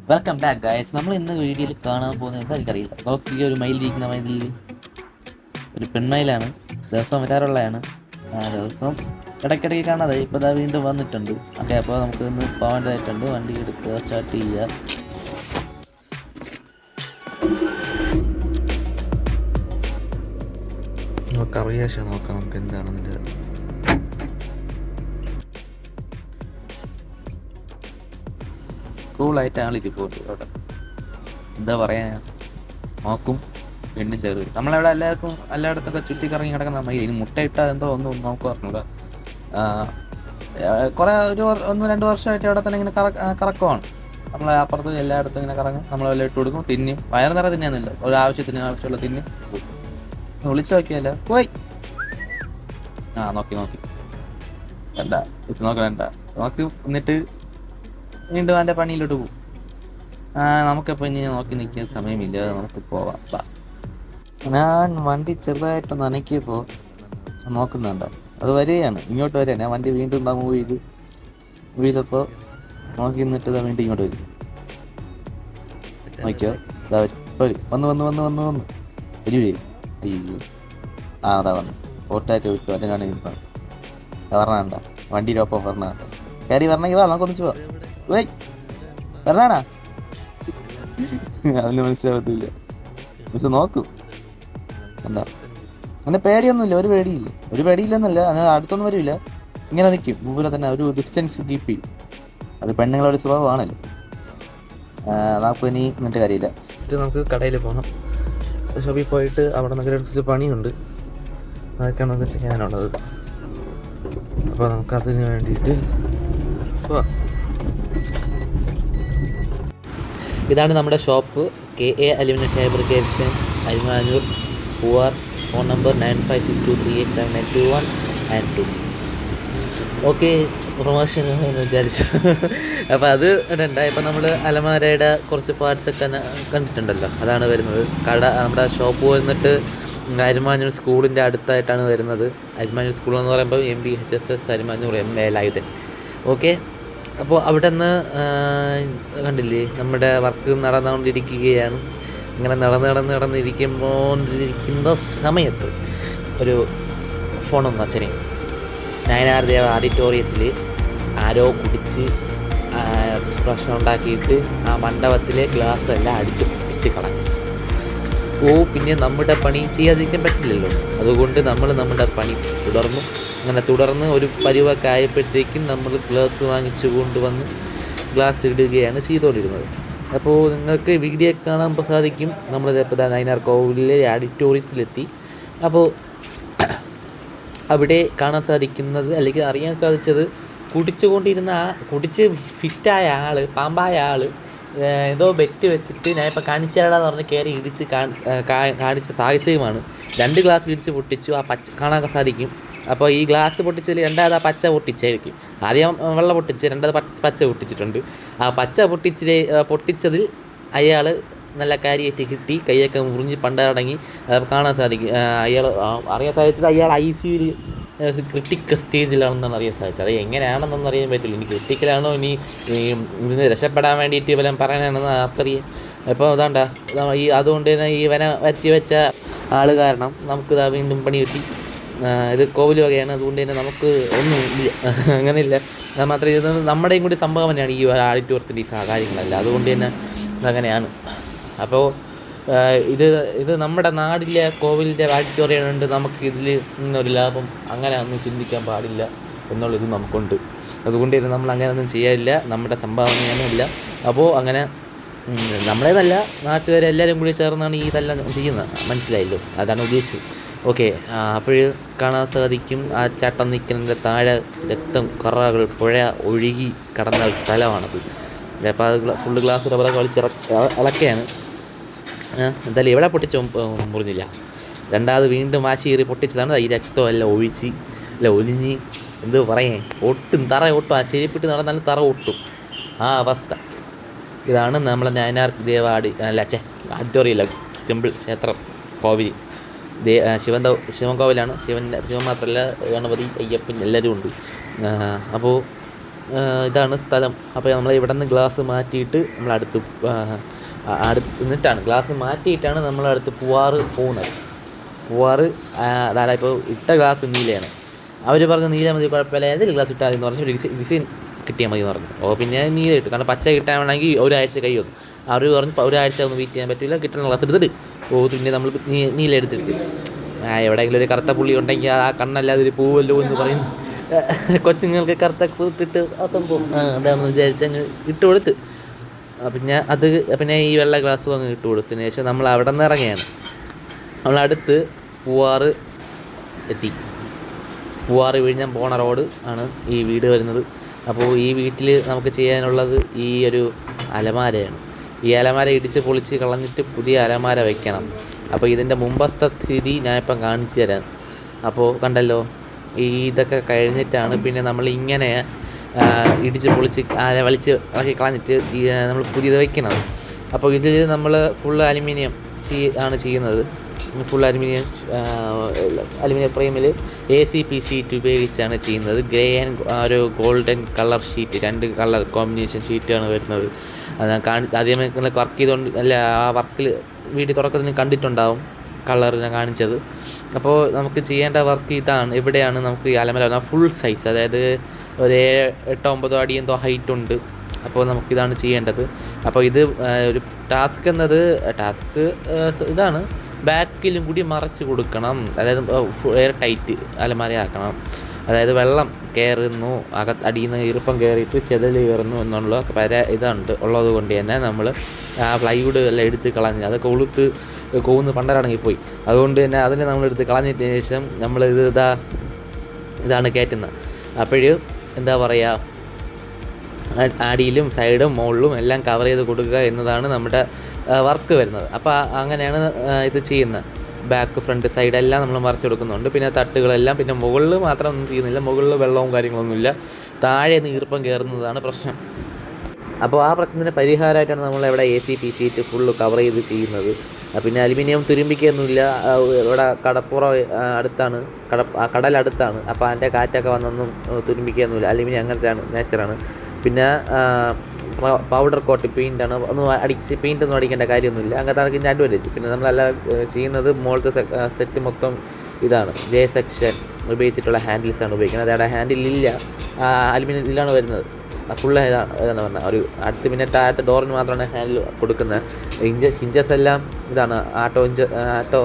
Welcome back guys. നമ്മൾ ഇന്ന് വീഡിയോയിൽ കാണാൻ പോകുന്നത് എന്താ എനിക്കറിയില്ല. നോക്കി ഒരു മയിലിരിക്കുന്ന മയിലിൽ ഒരു പെൺമയിലാണ്. ദിവസം വരാറുള്ളതാണ്. ദിവസം ഇടയ്ക്കിടയ്ക്ക് കാണാതെ ഇപ്പോൾ ഇതാ വീണ്ടും വന്നിട്ടുണ്ട്. ഓക്കെ, അപ്പോൾ നമുക്ക് ഇന്ന് പോകേണ്ടതായിട്ടുണ്ട്. വണ്ടി എടുക്കുക, സ്റ്റാർട്ട് ചെയ്യുക. നമുക്ക് അറിയാശം നോക്കാം നമുക്ക് എന്താണെന്നില്ല. കൂളായിട്ട് ആളിച്ച് പോയിട്ട് അവിടെ എന്താ പറയാ നോക്കും. വീണ്ടും ചെറുത് നമ്മളവിടെ എല്ലായിടത്തൊക്കെ ചുറ്റിക്കറങ്ങി കിടക്കുന്ന മയിൽ ഇനി മുട്ടയിട്ട എന്തോ ഒന്നും നമുക്ക് പറഞ്ഞൂടാ. കുറേ ഒരു 1-2 വർഷമായിട്ട് അവിടെ തന്നെ ഇങ്ങനെ കറക്കമാണ്. നമ്മൾ അപ്പുറത്ത് എല്ലായിടത്തും ഇങ്ങനെ കറങ്ങും. നമ്മൾ വല്ല ഇട്ട് കൊടുക്കും, തിന്നും. വയറ് നിറ തിന്നാന്നില്ല, ഒരു ആവശ്യമുള്ള തിന്നും. വിളിച്ചു നോക്കിയല്ല പോയി. നോക്കി വേണ്ട, ഇത് നോക്കണ്ട. നോക്കി എന്നിട്ട് വീണ്ടും അവൻ്റെ പണിയിലോട്ട് പോകും. നമുക്കിപ്പോൾ ഇനി നോക്കി നിൽക്കാൻ സമയമില്ല, നമുക്ക് പോവാം. ഞാൻ വണ്ടി ചെറുതായിട്ടൊന്ന് അനക്കിയപ്പോൾ നോക്കുന്നുണ്ട്, അത് വരികയാണ്, ഇങ്ങോട്ട് വരികയാണ്. ഞാൻ വണ്ടി വീണ്ടും മൂവ് ചെയ്തപ്പോൾ നോക്കി നിന്നിട്ട് ഇതാ വീണ്ടും ഇങ്ങോട്ട് വരും. നോക്കിയോ, ഇതാ വന്ന് വരും. അയ്യോ, അതാ വന്നു. ഓട്ടോയൊക്കെ വിട്ടു. അതിനാണ് ഇരിക്കുന്നത്. പറഞ്ഞാണ്ട വണ്ടിയിലൊപ്പം പറഞ്ഞ കയറി വരണമെങ്കിൽ വാ, നമുക്കൊന്നിച്ച് പോവാം. വൈ വരണാണാ അതിന് മനസ്സിലാവത്തില്ല, പക്ഷെ നോക്കും. എന്താ അങ്ങനെ പേടിയൊന്നുമില്ല, ഒരു പേടിയില്ലെന്നല്ല. അത് അടുത്തൊന്നും വരില്ല, ഇങ്ങനെ നിൽക്കും മുമ്പിലെ തന്നെ. ഒരു ഡിസ്റ്റൻസ് കീപ്പ് ചെയ്യും. അത് പെണ്ണുങ്ങളുടെ സ്വഭാവമാണല്ലോ. നമുക്ക് ഇനി എന്നിട്ട് കാര്യമില്ല. നമുക്ക് കടയിൽ പോകണം. ഷോപ്പിൽ പോയിട്ട് അവിടെ നിന്നൊക്കെ കുറച്ച് പണിയുണ്ട്, അതൊക്കെയാണ് നമുക്ക് ചെയ്യാനുള്ളത്. അപ്പോൾ നമുക്കതിന് വേണ്ടിയിട്ട് പോവാം. ഇതാണ് നമ്മുടെ shop, KA aluminium fabrication, Arimanur, Poovar. Phone number 9562387921 and 2. Okay, promotion എന്ന് വിചാരിച്ചു. അപ്പോൾ അത് ഉണ്ടായി. ഇപ്പോൾ നമ്മൾ അലമാരയുടെ കുറച്ച് പാർട്സൊക്കെ കണ്ടിട്ടുണ്ടല്ലോ, അതാണ് വരുന്നത്. നമ്മുടെ ഷോപ്പ് വന്നിട്ട് അരിമാനൂർ സ്കൂളിൻ്റെ അടുത്തായിട്ടാണ് വരുന്നത്. അരിമാനൂർ സ്കൂൾ എന്ന് പറയുമ്പോൾ MBHSS അരിമാനൂർ MA ലായുധൻ. ഓക്കെ, അപ്പോൾ അവിടെ നിന്ന് കണ്ടില്ലേ, നമ്മുടെ വർക്ക് നടന്നുകൊണ്ടിരിക്കുകയാണ്. ഇങ്ങനെ നടന്നിരിക്കുന്ന സമയത്ത് ഒരു ഫോണൊന്നും അച്ഛനെ നയനാർ ദേവ ഓഡിറ്റോറിയത്തിൽ ആരോ കുടിച്ച് പ്രശ്നം ഉണ്ടാക്കിയിട്ട് ആ മണ്ഡപത്തിലെ ഗ്ലാസ് എല്ലാം പൊട്ടിച്ച് കളഞ്ഞു. പിന്നെ നമ്മുടെ പണി ചെയ്യാതിരിക്കാൻ പറ്റില്ലല്ലോ. അതുകൊണ്ട് നമ്മൾ നമ്മുടെ പണി തുടർന്ന് ഒരു പരിവൊക്കെ ആയപ്പോഴത്തേക്കും നമ്മൾ ഗ്ലാസ് വാങ്ങിച്ചു കൊണ്ടുവന്ന് ഗ്ലാസ് ഇടുകയാണ് ചെയ്തുകൊണ്ടിരുന്നത്. അപ്പോൾ നിങ്ങൾക്ക് വീഡിയോ കാണാൻ സാധിക്കും. നമ്മളിപ്പോൾ നയനാർ കോവിലിലെ ഓഡിറ്റോറിയത്തിലെത്തി. അപ്പോൾ അവിടെ കാണാൻ സാധിക്കുന്നത്, അല്ലെങ്കിൽ അറിയാൻ സാധിച്ചത്, കുടിച്ച് ഫിറ്റായ ആൾ, പാമ്പായ ആൾ ഏതോ ബെറ്റ് വെച്ചിട്ട് ഞാനിപ്പോൾ കാണിച്ചു തരാമെന്ന് പറഞ്ഞ് കയറി ഇടിച്ച് കാണിച്ച സാഹചര്യമാണ്. 2 ഗ്ലാസ് ഇടിച്ച് പൊട്ടിച്ചു. ആ പച്ച കാണാൻ സാധിക്കും. അപ്പോൾ ഈ ഗ്ലാസ് പൊട്ടിച്ചതിൽ രണ്ടാമത് ആ പച്ച പൊട്ടിച്ചായിരിക്കും. ആദ്യം വെള്ള പൊട്ടിച്ച്, രണ്ടാമത് പച്ച പൊട്ടിച്ചിട്ടുണ്ട്. ആ പച്ച പൊട്ടിച്ചതിൽ അയാൾ നല്ല കാര്യമായിട്ട് കിട്ടി, കൈയൊക്കെ മുറിഞ്ഞ് പണ്ടടങ്ങി കാണാൻ സാധിക്കും. അറിയാൻ സാധിച്ചത് അയാൾ ICUവിൽ ക്രിട്ടിക്കൽ സ്റ്റേജിലാണെന്നാണ് അറിയാൻ സാധിച്ചത്. അത് എങ്ങനെയാണെന്നൊന്നും അറിയാൻ പറ്റില്ല. ഇനി ക്രിട്ടിക്കലാണോ, ഇനി ഇതിന് രക്ഷപ്പെടാൻ വേണ്ടിയിട്ട് വല്ലതും പറയാനാണെന്ന് ആർക്കറിയാം. അപ്പോൾ അതുകൊണ്ട് തന്നെ ഈ വരച്ച് വെച്ച ആൾ കാരണം നമുക്കിതാ വീണ്ടും പണി കിട്ടി. ഇത് കോവിൽ വകയാണ്, അതുകൊണ്ട് തന്നെ നമുക്ക് ഒന്നും ഇല്ല, അങ്ങനെയില്ല. അത് മാത്രമേ ഇത് നമ്മുടെയും കൂടി സംഭാവനയാണ് ഈ ഓഡിറ്റോറിയത്തിൻ്റെ ഈ കാര്യങ്ങളല്ല. അതുകൊണ്ട് തന്നെ അങ്ങനെയാണ്. അപ്പോൾ ഇത് നമ്മുടെ നാടിലെ കോവിലിൻ്റെ ഓഡിറ്റോറിയം ഉണ്ട്, നമുക്ക് ഇതിൽ നിന്നൊരു ലാഭം അങ്ങനെ ഒന്നും ചിന്തിക്കാൻ പാടില്ല എന്നുള്ളത് നമുക്കുണ്ട്. അതുകൊണ്ട് തന്നെ നമ്മൾ അങ്ങനെ ഒന്നും ചെയ്യാറില്ല, നമ്മുടെ സംഭാവനയൊന്നുമില്ല. അപ്പോൾ അങ്ങനെ നമ്മളേതല്ല, നാട്ടുകാരെല്ലാവരും കൂടി ചേർന്നാണ് ഇതെല്ലാം ചെയ്യുന്നത്. മനസ്സിലായല്ലോ, അതാണ് ഉദ്ദേശിച്ചത്. ഓക്കെ, അപ്പോൾ കാണാൻ സാധിക്കും ആ ചട്ടം നിൽക്കുന്നതിൻ്റെ താഴെ രക്തം കറകൾ പുഴ ഒഴുകി കടന്ന ഒരു സ്ഥലമാണത്. അപ്പോൾ അത് ഫുള്ള് ഗ്ലാസ് റബ്ബറൊക്കെ ഇളക്കുകയാണ്. എന്തായാലും എവിടെ മുറിഞ്ഞില്ല. രണ്ടാമത് വീണ്ടും വാശിയേറി പൊട്ടിച്ചതാണ്. ഈ രക്തം എല്ലാം ഒലിഞ്ഞ് എന്ത് പറയേ, തറ ഒട്ടും. ആ ചെരിപ്പിട്ട് നടന്നാലും തറ ഒട്ടും, ആ അവസ്ഥ. ഇതാണ് നമ്മളെ നയനാർ ദേവ ഓഡിറ്റോറിയം, ടെമ്പിൾ, ക്ഷേത്രം, കോവിൽ. ശിവൻ കോവിലാണ്. ശിവൻ മാത്രമല്ല, ഗണപതി, അയ്യപ്പൻ എല്ലാവരും ഉണ്ട്. അപ്പോൾ ഇതാണ് സ്ഥലം. അപ്പോൾ നമ്മൾ ഇവിടെ നിന്ന് ഗ്ലാസ് മാറ്റിയിട്ട് നമ്മളടുത്ത് നിന്നിട്ടാണ് ഗ്ലാസ് മാറ്റിയിട്ടാണ് നമ്മളടുത്ത് പൂവാറ് പോകുന്നത്. പൂവാറ് അതായത് ഇപ്പോൾ ഇട്ട ഗ്ലാസ് നീലയാണ്. അവർ പറഞ്ഞു നീല മതി, കുഴപ്പമില്ല, ഏതെങ്കിലും ഗ്ലാസ് ഇട്ടാൽ മതി എന്ന് പറഞ്ഞു, ഡിസൈൻ കിട്ടിയാൽ മതി എന്ന് പറഞ്ഞു. പിന്നെ നീല കിട്ടും, കാരണം പച്ച കിട്ടാൻ വേണമെങ്കിൽ ഒരാഴ്ച കഴിയും. അവർ പറഞ്ഞു ഒരാഴ്ച ഒന്നും വെയിറ്റ് ചെയ്യാൻ പറ്റില്ല, കിട്ടുന്ന ഗ്ലാസ് എടുത്തിട്ട് പിന്നെ നമ്മൾ നീല എടുത്തിട്ട് എവിടെയെങ്കിലും ഒരു കറുത്ത പുള്ളി ഉണ്ടെങ്കിൽ ആ കണ്ണല്ലാതെ ഒരു പൂവല്ലോ എന്ന് പറയുന്നു. കൊച്ചുങ്ങൾക്ക് കറുത്ത ഇട്ടിട്ട് അപ്പം പോകും, അതാണെന്ന് വിചാരിച്ച് അങ്ങ് ഇട്ട് കൊടുത്ത്. പിന്നെ ഈ വെള്ള ഗ്ലാസ്സും അങ്ങ് ഇട്ട് കൊടുത്തതിന് ശേഷം നമ്മൾ അവിടെ നിന്ന് ഇറങ്ങിയാണ്. നമ്മളടുത്ത് പൂവാറ് എത്തി. പൂവാറ് വിഴിഞ്ഞം പോണ റോഡ് ആണ് ഈ വീട് വരുന്നത്. അപ്പോൾ ഈ വീട്ടിൽ നമുക്ക് ചെയ്യാനുള്ളത് ഈ ഒരു അലമാരയാണ്. ഈ അലമാര ഇടിച്ച് പൊളിച്ച് കളഞ്ഞിട്ട് പുതിയ അലമാര വയ്ക്കണം. അപ്പോൾ ഇതിൻ്റെ മുമ്പത്തെ സ്ഥിതി ഞാനിപ്പം കാണിച്ചു തരാം. അപ്പോൾ കണ്ടല്ലോ, ഇതൊക്കെ കഴിഞ്ഞിട്ടാണ് പിന്നെ നമ്മൾ ഇങ്ങനെ ഇടിച്ച് പൊളിച്ച് വലിച്ച് ഇളക്കി കളഞ്ഞിട്ട് നമ്മൾ പുതിയത് വയ്ക്കുന്നത്. അപ്പോൾ ഇതിൽ നമ്മൾ ഫുൾ അലുമിനിയം ആണ് ചെയ്യുന്നത്. ഫുൾ അലുമിനിയം ഫ്രെയിമിൽ ACP ഷീറ്റ് ഉപയോഗിച്ചാണ് ചെയ്യുന്നത്. ഗ്രേ ആൻഡ് ഒരു golden colour sheet, 2 colour combination ഷീറ്റാണ് വരുന്നത്. അത് ഞാൻ ആദ്യമേ വർക്ക് ചെയ്തുകൊണ്ട് ആ വർക്കിൽ വീഡിയോ തുടക്കത്തിന് കണ്ടിട്ടുണ്ടാവും കളർ ഞാൻ കാണിച്ചത്. അപ്പോൾ നമുക്ക് ചെയ്യേണ്ട വർക്ക് ഇതാണ്. ഇവിടെയാണ് നമുക്ക് ഈ അലമാര ഫുൾ സൈസ്, അതായത് ഒരു 8-9 അടി എന്തോ ഹൈറ്റ് ഉണ്ട്. അപ്പോൾ നമുക്കിതാണ് ചെയ്യേണ്ടത്. അപ്പോൾ ഇത് ഒരു ടാസ്ക് ഇതാണ്, ബാക്കിലും കൂടി മറച്ച് കൊടുക്കണം. അതായത് എയർ ടൈറ്റ് അലമാരയാക്കണം. അതായത് വെള്ളം കയറുന്നു, അടിയിൽ നിന്ന് ഈർപ്പം കയറിയിട്ട് ചെതൽ കയറുന്നു എന്നുള്ള ഉള്ളത് കൊണ്ട് തന്നെ നമ്മൾ ആ പ്ലൈവുഡ് എല്ലാം എടുത്ത് കളഞ്ഞ് അതൊക്കെ കൊവുന്ന് പണ്ടരാണെങ്കിൽ അതുകൊണ്ട് തന്നെ അതിനെ നമ്മളെടുത്ത് കളഞ്ഞിട്ടതിന് ശേഷം നമ്മൾ ഇതാണ് കയറ്റുന്നത്. അപ്പോഴും എന്താ പറയുക, അടിയിലും സൈഡും മുകളിലും എല്ലാം കവർ ചെയ്ത് കൊടുക്കുക എന്നതാണ് നമ്മുടെ വർക്ക് വരുന്നത്. അപ്പോൾ അങ്ങനെയാണ് ഇത് ചെയ്യുന്നത്. ബാക്ക് ഫ്രണ്ട് സൈഡെല്ലാം നമ്മൾ മറച്ചു കൊടുക്കുന്നുണ്ട്. പിന്നെ തട്ടുകളെല്ലാം, പിന്നെ മുകളിൽ മാത്രം ഒന്നും ചെയ്യുന്നില്ല, മുകളിൽ വെള്ളവും കാര്യങ്ങളൊന്നുമില്ല, താഴെ ഈർപ്പം കയറുന്നതാണ് പ്രശ്നം. അപ്പോൾ ആ പ്രശ്നത്തിന് പരിഹാരമായിട്ടാണ് നമ്മളിവിടെ ACP ഷീറ്റ് ഫുള്ള് കവർ ചെയ്ത് ചെയ്യുന്നത്. പിന്നെ അലുമിനിയം തുരുമ്പിക്കൊന്നുമില്ല, ഇവിടെ കടപ്പുറം അടുത്താണ്, കടലടുത്താണ്. അപ്പോൾ അതിൻ്റെ കാറ്റൊക്കെ വന്നൊന്നും തുരുമ്പിക്കൊന്നുമില്ല. അലുമിനിയം അങ്ങനത്തെ നേച്ചറാണ്. പിന്നെ പൗഡർ കോട്ട് പെയിൻ്റാണ്, പെയിൻ്റൊന്നും അടിക്കേണ്ട കാര്യമൊന്നുമില്ല. അങ്ങനത്തെ ഇതിൻ്റെ അഡ്വാൻറ്റേജ്. പിന്നെ നമ്മളെല്ലാം ചെയ്യുന്നത് മുകളിലത്തെ സെറ്റ് മൊത്തം ഇതാണ്, J സെക്ഷൻ ഉപയോഗിച്ചിട്ടുള്ള ഹാൻഡിൽസാണ് ഉപയോഗിക്കുന്നത്. അതവിടെ ഹാൻഡിലില്ല, അലുമിനിയം ഇതിലാണ് വരുന്നത്. ഫുള്ള് ഏതാണ് പറഞ്ഞാൽ ഒരു അടുത്ത് പിന്നെ താഴത്തെ ഡോറിന് മാത്രമാണ് ഹാൻഡിൽ കൊടുക്കുന്നത്. ഹിഞ്ചസ് എല്ലാം ഇതാണ്, ആട്ടോ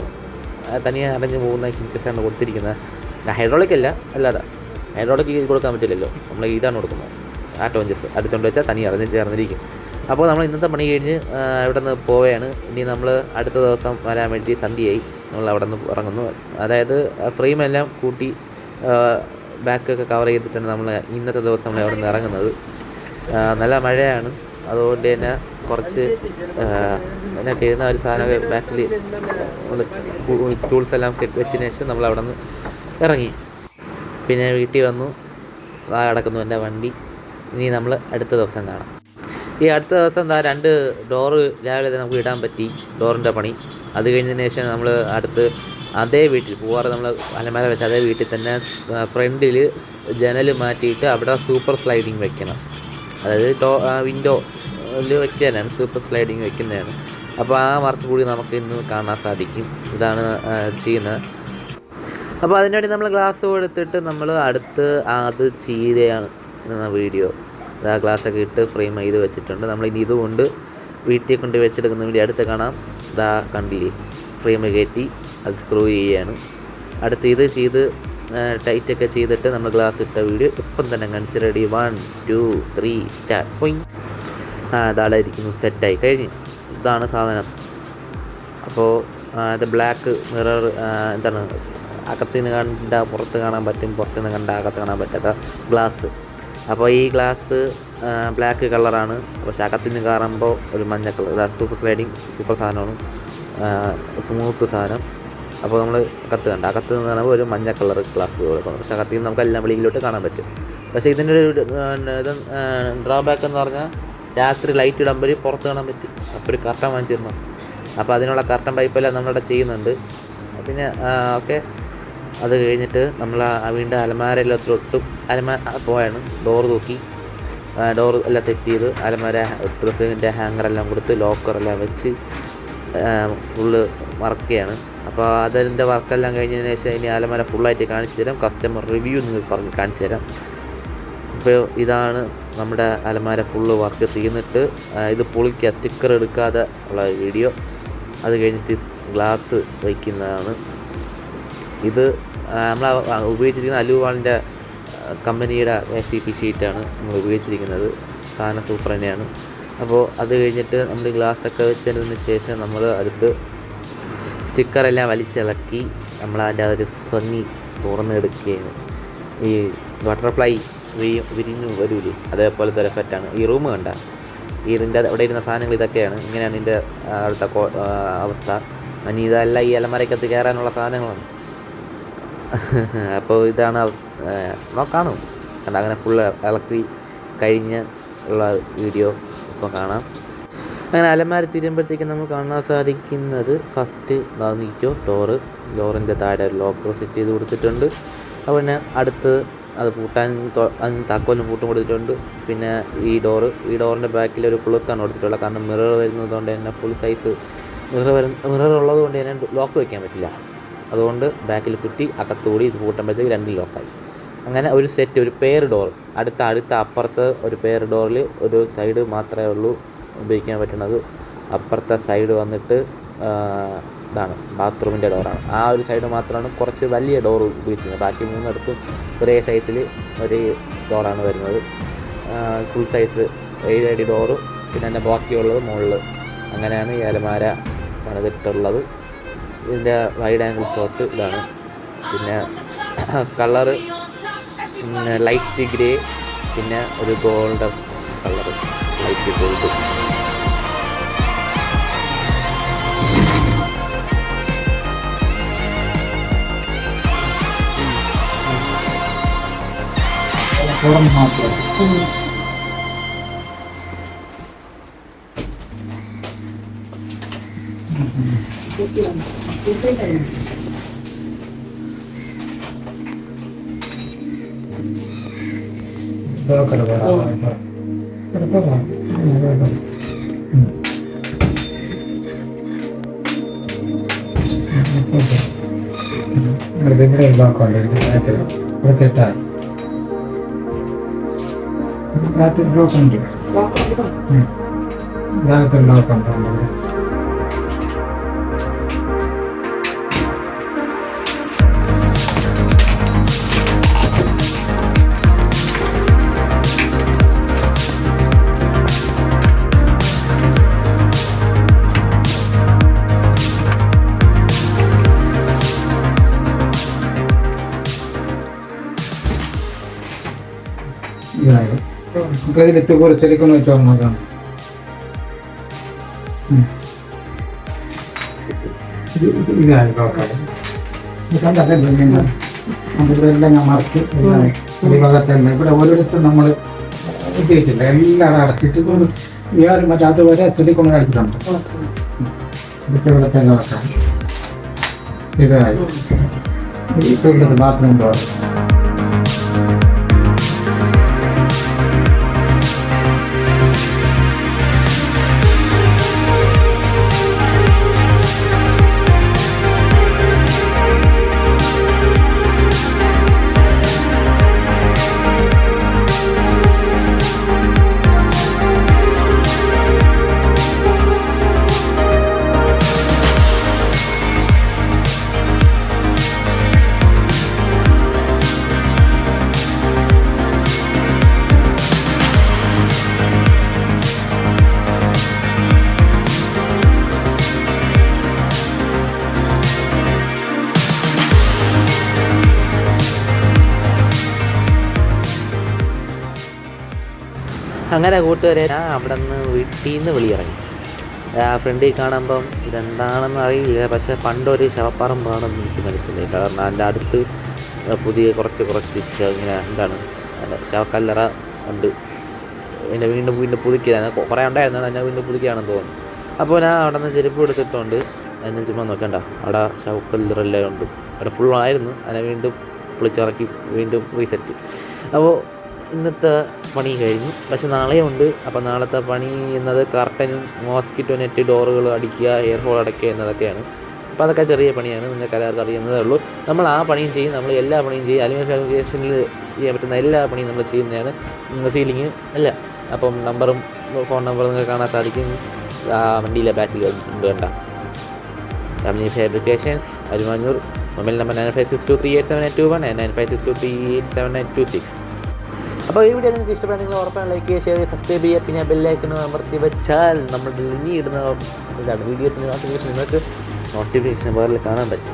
തനിയെ അടഞ്ഞു പോകുന്ന ഹിഞ്ചസാണ് കൊടുത്തിരിക്കുന്നത്. ഹൈഡ്രോളിക് അല്ല, അല്ലാതെ ഹൈഡ്രോളിക് കൊടുക്കാൻ പറ്റില്ലല്ലോ, നമ്മൾ ഇതാണ് കൊടുക്കുന്നത്. ആട്ടോ ഹിഞ്ചസ് അടുത്തുകൊണ്ട് വെച്ചാൽ തനി ചേർന്നിരിക്കും. അപ്പോൾ നമ്മൾ ഇന്നത്തെ പണി കഴിഞ്ഞ് ഇവിടെ നിന്ന് പോവുകയാണ്. ഇനി നമ്മൾ അടുത്ത ദിവസം വരാൻ വേണ്ടി സന്ധ്യയായി. നമ്മൾ അവിടെ നിന്ന് ഇറങ്ങുന്നു. അതായത് ഫ്രെയിമെല്ലാം കൂട്ടി ബാക്കൊക്കെ കവർ ചെയ്തിട്ടാണ് നമ്മൾ ഇന്നത്തെ ദിവസം നമ്മൾ അവിടെ നിന്ന് ഇറങ്ങുന്നത്. നല്ല മഴയാണ്, അതുകൊണ്ട് തന്നെ കുറച്ച് അതിനൊക്കെ ഇരുന്ന ഒരു സാധനമൊക്കെ ബാക്കിൽ ടൂൾസ് എല്ലാം വെച്ചതിന് ശേഷം നമ്മൾ അവിടെ നിന്ന് ഇറങ്ങി. പിന്നെ വീട്ടിൽ വന്നു, കിടക്കുന്നു എൻ്റെ വണ്ടി. ഇനി നമ്മൾ അടുത്ത ദിവസം കാണാം. ഈ അടുത്ത ദിവസം 2 ഡോറ് രാവിലെ തന്നെ നമുക്ക് ഇടാൻ പറ്റി, ഡോറിൻ്റെ പണി. അത് കഴിഞ്ഞതിന് ശേഷം നമ്മൾ അതേ വീട്ടിൽ പൂവാറ് നമ്മൾ അലമാര വെച്ച അതേ വീട്ടിൽ തന്നെ ഫ്രണ്ടിൽ ജനൽ മാറ്റിയിട്ട് അവിടെ സൂപ്പർ സ്ലൈഡിങ് വെക്കണം. അതായത് വിൻഡോയിൽ വെക്കാനാണ് സൂപ്പർ സ്ലൈഡിങ് വെക്കുന്നതാണ്. അപ്പോൾ ആ വർക്ക് കൂടി നമുക്ക് ഇന്ന് കാണാൻ സാധിക്കും. ഇതാണ് ചെയ്യുന്നത്. അപ്പോൾ അതിനുവേണ്ടി നമ്മൾ ഗ്ലാസ് കൊടുത്തിട്ട് നമ്മൾ അത് ചെയ്തതാണ് വീഡിയോ. ആ ഗ്ലാസ്സൊക്കെ ഇട്ട് ഫ്രെയിം ചെയ്ത് വെച്ചിട്ടുണ്ട്. നമ്മളിനി ഇതുകൊണ്ട് വീട്ടിൽ കൊണ്ട് വെച്ചെടുക്കുന്ന വീഡിയോ അടുത്ത് കാണാം. കണ്ടില്ലേ, ഫ്രെയിം കയറ്റി അത് സ്ക്രൂ ചെയ്യുകയാണ്. അടുത്ത് ഇത് ചെയ്ത് ടൈറ്റൊക്കെ ചെയ്തിട്ട് നമ്മൾ ഗ്ലാസ് ഇട്ട വീഡിയോ ഇപ്പം തന്നെ കാണിച്ച് റെഡി. 1 2 3 സ്റ്റാർട്ട്. പോയി ഇതായിരിക്കുന്നു, സെറ്റായി കഴിഞ്ഞ്. ഇതാണ് സാധനം. അപ്പോൾ ഇത് ബ്ലാക്ക് മിറർ, എന്താണ്, അകത്തുനിന്ന് കണ്ട പുറത്ത് കാണാൻ പറ്റും, പുറത്തുനിന്ന് കണ്ട അകത്ത് കാണാൻ പറ്റാത്ത ഗ്ലാസ്. അപ്പോൾ ഈ ഗ്ലാസ് ബ്ലാക്ക് കളറാണ്, പക്ഷേ അകത്തുനിന്ന് കാണുമ്പോൾ ഒരു മഞ്ഞ കളർ. സൂപ്പർ സ്ലൈഡിങ് സൂപ്പർ സാധനമാണ്, സ്മൂത്ത് സാധനം. അപ്പോൾ നമ്മൾ അകത്ത് നിന്ന് കാണുമ്പോൾ ഒരു മഞ്ഞ കളർ ഗ്ലാസ് കൊടുക്കുന്നു, പക്ഷേ അകത്ത് നിന്ന് നമുക്ക് എല്ലാം വെളിയിലോട്ട് കാണാൻ പറ്റും. പക്ഷേ ഇതിൻ്റെ ഒരു ഡ്രോബാക്ക് എന്ന് പറഞ്ഞാൽ രാത്രി ലൈറ്റ് ഇടുമ്പോൾ പുറത്ത് കാണാൻ പറ്റും. അപ്പോൾ ഒരു കർട്ടൻ വാങ്ങിച്ചിരുന്നു. അപ്പോൾ അതിനുള്ള കർട്ടൻ പൈപ്പെല്ലാം നമ്മളിവിടെ ചെയ്യുന്നുണ്ട്. പിന്നെ ഓക്കെ, അത് കഴിഞ്ഞിട്ട് നമ്മൾ വീണ്ടും അലമാരയിലൊട്ടും പോയാണ്. ഡോറ് തൂക്കി ഡോർ എല്ലാം സെറ്റ് ചെയ്ത് അലമാര ഡ്രസ്സിൻ്റെ ഹാങ്ങറെല്ലാം കൊടുത്ത് ലോക്കറെല്ലാം വെച്ച് ഫുള്ള് വർക്ക് ചെയ്യാണ്. അപ്പോൾ അതിൻ്റെ വർക്കെല്ലാം കഴിഞ്ഞതിന് ശേഷം ഇനി അലമാര ഫുള്ളായിട്ട് കാണിച്ചു തരാം. കസ്റ്റമർ റിവ്യൂ നിങ്ങൾക്ക് പറഞ്ഞ് കാണിച്ചു തരാം. അപ്പോൾ ഇതാണ് നമ്മുടെ അലമാര ഫുള്ള് വർക്ക് തീർന്നിട്ട് ഇത് പൊളിക്കുക, സ്റ്റിക്കർ എടുക്കാതെ ഉള്ള വീഡിയോ. അത് കഴിഞ്ഞിട്ട് ഗ്ലാസ് വയ്ക്കുന്നതാണ്. ഇത് നമ്മൾ ഉപയോഗിച്ചിരിക്കുന്ന അലുവാളിൻ്റെ കമ്പനിയുടെ CP ഷീറ്റാണ് നമ്മൾ ഉപയോഗിച്ചിരിക്കുന്നത്. സാധനം സൂപ്പർ തന്നെയാണ്. അപ്പോൾ അത് കഴിഞ്ഞിട്ട് നമ്മൾ ഗ്ലാസ്സൊക്കെ വെച്ചതിന് ശേഷം നമ്മൾ അടുത്ത് സ്റ്റിക്കറെല്ലാം വലിച്ചിളക്കി നമ്മൾ അതിൻ്റെ ഒരു ഭംഗി തുറന്നെടുക്കുകയാണ്. ഈ ബട്ടർഫ്ലൈ വിരിഞ്ഞു വരൂലേ, അതേപോലത്തെ ഒരു എഫക്റ്റാണ്. ഈ റൂം കണ്ട ഇതിൻ്റെ അവിടെ ഇരുന്ന സാധനങ്ങൾ ഇതൊക്കെയാണ്. ഇങ്ങനെയാണ് ഇതിൻ്റെ അടുത്ത അവസ്ഥ. ഇനി ഇതെല്ലാം ഈ അലമാരയ്ക്കകത്ത് കയറാനുള്ള സാധനങ്ങളാണ്. അപ്പോൾ ഇതാണ് നോക്കാണോ കണ്ട. അങ്ങനെ ഫുള്ള് ഇളക്കി കഴിഞ്ഞ് ഉള്ള വീഡിയോ ഇപ്പോൾ കാണാം. അങ്ങനെ അലമാര തീരുമ്പോഴത്തേക്കും നമുക്ക് കാണാൻ സാധിക്കുന്നത് ഫസ്റ്റ് നോക്കിക്കോ ഡോറിൻ്റെ താഴെ ഒരു ലോക്കർ സെറ്റ് ചെയ്ത് കൊടുത്തിട്ടുണ്ട്. അതുപോലെ അടുത്ത് അത് പൂട്ടാൻ അതിന് താക്കോലും പൂട്ടും കൊടുത്തിട്ടുണ്ട്. പിന്നെ ഈ ഡോറിൻ്റെ ബാക്കിൽ ഒരു കുളുത്താണ് കൊടുത്തിട്ടുള്ളത്. കാരണം മിറർ വരുന്നത് കൊണ്ട് തന്നെ ഫുൾ സൈസ് മിറർ ഉള്ളത് കൊണ്ട് തന്നെ ലോക്ക് വയ്ക്കാൻ പറ്റില്ല. അതുകൊണ്ട് ബാക്കിൽ കുറ്റി അകത്തുകൂടി ഇത് പൂട്ടുമ്പോഴത്തേക്ക് രണ്ടും ലോക്കായി. അങ്ങനെ ഒരു സെറ്റ് ഒരു പെയർ ഡോർ അടുത്ത അപ്പുറത്ത് ഒരു പെയർ ഡോറിൽ ഒരു സൈഡ് മാത്രമേ ഉള്ളൂ ഉപയോഗിക്കാൻ പറ്റുന്നത്. അപ്പുറത്തെ സൈഡ് വന്നിട്ട് ഇതാണ് ബാത്റൂമിൻ്റെ ഡോറാണ്. ആ ഒരു സൈഡ് മാത്രമാണ് കുറച്ച് വലിയ ഡോർ ഉപയോഗിച്ചിരുന്നത്. ബാക്കി മൂന്നിടത്തും ഒരേ സൈസിൽ ഒരേ ഡോറാണ് വരുന്നത്. ഫുൾ സൈസ് 7 അടി ഡോറ്, പിന്നെ അതിൻ്റെ ബാക്കിയുള്ളത് മുകളിൽ. അങ്ങനെയാണ് ഈ അലമാര പണിതിട്ടുള്ളത്. ഇതിൻ്റെ വൈഡ് ആംഗിൾ ഷോട്ട് ഇതാണ്. പിന്നെ കളറ് ലൈറ്റ് ഗ്രേ, പിന്നെ ഒരു ഗോൾഡൻ കളറ്, ലൈറ്റ് ഗോൾഡ്. ഇതിലെത്തി കുറച്ചെടുക്കുന്ന വെച്ചാൽ നോക്കാം. ഇതായി നോക്കാം. അതിവിടെ എല്ലാം ഞാൻ മറിച്ച് ഭാഗത്തല്ല ഇവിടെ ഓരോരുത്തരും നമ്മൾ എത്തിയിട്ടില്ല. എല്ലാവരും അടച്ചിട്ട് വേറെ മറ്റേ വരെ ചെടിക്കൊണ്ട് അടിച്ചിട്ടുണ്ട്. ഇവിടെ തന്നെ വെക്കാം. ഇതായി ഇപ്പം ബാത്റൂം ഡോർ. അങ്ങനെ കൂട്ടുകാരെ ഞാൻ അവിടെ നിന്ന് വീട്ടിൽ നിന്ന് വെളിയിറങ്ങി. ഫ്രണ്ടിൽ കാണുമ്പം ഇതെന്താണെന്ന് അറിയില്ല, പക്ഷേ പണ്ടൊരു ശവപ്പറമ്പാണെന്ന് എനിക്ക് മനസ്സിലായി. കാരണം അതിൻ്റെ അടുത്ത് പുതിയ കുറച്ച് ഇങ്ങനെ എന്താണ് ശവക്കല്ലറ ഉണ്ട്. എന്നെ വീണ്ടും പുതുക്കിയതാണ്. കുറേ ഉണ്ടായിരുന്നു, എന്നെ വീണ്ടും പുതുക്കിയാണെന്ന് തോന്നുന്നു. അപ്പോൾ ഞാൻ അവിടെ നിന്ന് ചെരുപ്പ് എടുത്തിട്ടുണ്ട്. എന്നെ ചുമ്മാ നോക്കണ്ട, അവിടെ ശവക്കല്ലറെല്ലാം ഉണ്ട്. അവിടെ ഫുള്ളായിരുന്നു, അതിനെ വീണ്ടും പൊളിച്ചിറക്കി വീണ്ടും റീസെറ്റ്. അപ്പോൾ ഇന്നത്തെ പണി കഴിഞ്ഞു. പക്ഷെ നാളെയും ഉണ്ട്. അപ്പോൾ നാളത്തെ പണി എന്നത് കർട്ടനും മോസ്കിറ്റോ നെറ്റ് ഡോറുകൾ അടിക്കുക, എയർ ഹോൾ അടയ്ക്കുക എന്നതൊക്കെയാണ്. അപ്പോൾ അതൊക്കെ ചെറിയ പണിയാണ്, നിങ്ങൾക്ക് എല്ലാവർക്കും അറിയുന്നതേ ഉള്ളൂ. നമ്മൾ ആ പണിയും ചെയ്യും, നമ്മൾ എല്ലാ പണിയും ചെയ്യും. അലുമിനിയം ഫാബ്രിക്കേഷനിൽ ചെയ്യാൻ പറ്റുന്ന എല്ലാ പണിയും നമ്മൾ ചെയ്യുന്നതാണ്. സീലിങ് അല്ല. അപ്പം നമ്പറും ഫോൺ നമ്പറും നിങ്ങൾക്ക് കാണാൻ സാധിക്കും. വണ്ടിയിലെ ബാക്കിൽ ഉണ്ട് കണ്ട. Aluminium fabrications Arumanjoor. Mobile number 9562387821 9562387926. അപ്പോൾ ഈ വീഡിയോ നിങ്ങൾക്ക് ഇഷ്ടപ്പെട്ടാൽ നിങ്ങൾ ഉറപ്പാണ് ലൈക്ക് ചെയ്യുക, ഷെയർ ചെയ്യുക, സബ്സ്ക്രൈബ് ചെയ്യുക. പിന്നെ ബെല്ലൈക്കൺ അമർത്തി വെച്ചാൽ നമ്മൾ ഇനി ഇടുന്ന ഇതാണ് വീഡിയോസിന് നോട്ടിഫിക്കേഷൻ നിങ്ങൾക്ക് നോട്ടിഫിക്കേഷൻ വേറെ കാണാൻ പറ്റും.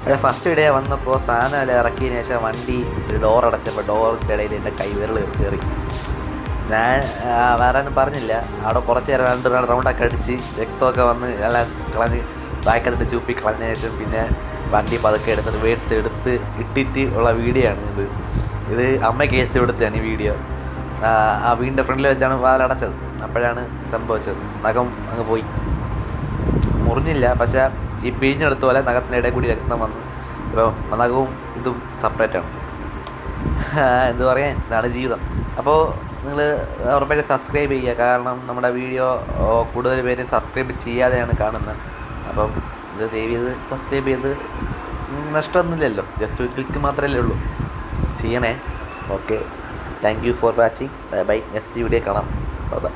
അവിടെ ഫസ്റ്റ് വീഡിയോ വന്നപ്പോൾ സാധനം എല്ലാം ഇറക്കിയതിന് ശേഷം വണ്ടി ഒരു ഡോർ അടച്ചപ്പോൾ ഡോറിൻ്റെ ഇടയിൽ എൻ്റെ കൈവിരൽ കയറി. ഞാൻ വേറെ പറഞ്ഞില്ല. അവിടെ കുറച്ച് നേരം 2 റൗണ്ടൊക്കെ അടിച്ച് രക്തമൊക്കെ വന്ന് എല്ലാം കളഞ്ഞ് ബാക്കത്തിട്ട് ചൂപ്പി കളഞ്ഞ ശേഷം പിന്നെ വണ്ടി പതുക്കെ എടുത്തിട്ട് വേഡ്സ് എടുത്ത് ഇട്ടിട്ട് ഉള്ള വീഡിയോ ആണ് ഇത് അമ്മയ്ക്ക് അയച്ചു കൊടുത്തതാണ് ഈ വീഡിയോ. ആ വീടിൻ്റെ ഫ്രണ്ടിൽ വെച്ചാണ് വാലടച്ചത്. അപ്പോഴാണ് സംഭവിച്ചത്. നഖം അങ്ങ് പോയി, മുറിഞ്ഞില്ല. പക്ഷേ ഈ പിഴിഞ്ഞെടുത്ത പോലെ നഖത്തിൻ്റെ ഇടയിൽ കൂടി രക്തം വന്നു. ഇപ്പോൾ നഖവും ഇതും സെപ്പറേറ്റാണ്. എന്ത് പറയാൻ, ഇതാണ് ജീവിതം. അപ്പോൾ നിങ്ങൾ ഉറപ്പായിട്ട് സബ്സ്ക്രൈബ് ചെയ്യുക. കാരണം നമ്മുടെ വീഡിയോ കൂടുതൽ പേര് സബ്സ്ക്രൈബ് ചെയ്യാതെയാണ് കാണുന്നത്. അപ്പം ഇത് ദയവ് ചെയ്ത് സബ്സ്ക്രൈബ് ചെയ്ത്, നഷ്ടമൊന്നുമില്ലല്ലോ, ജസ്റ്റ് ഒരു ക്ലിക്ക് മാത്രമല്ലേ ഉള്ളൂ. ചെയ്യണേ. Okay, thank you for watching. Bye bye. Next video കാണാം. Bye by.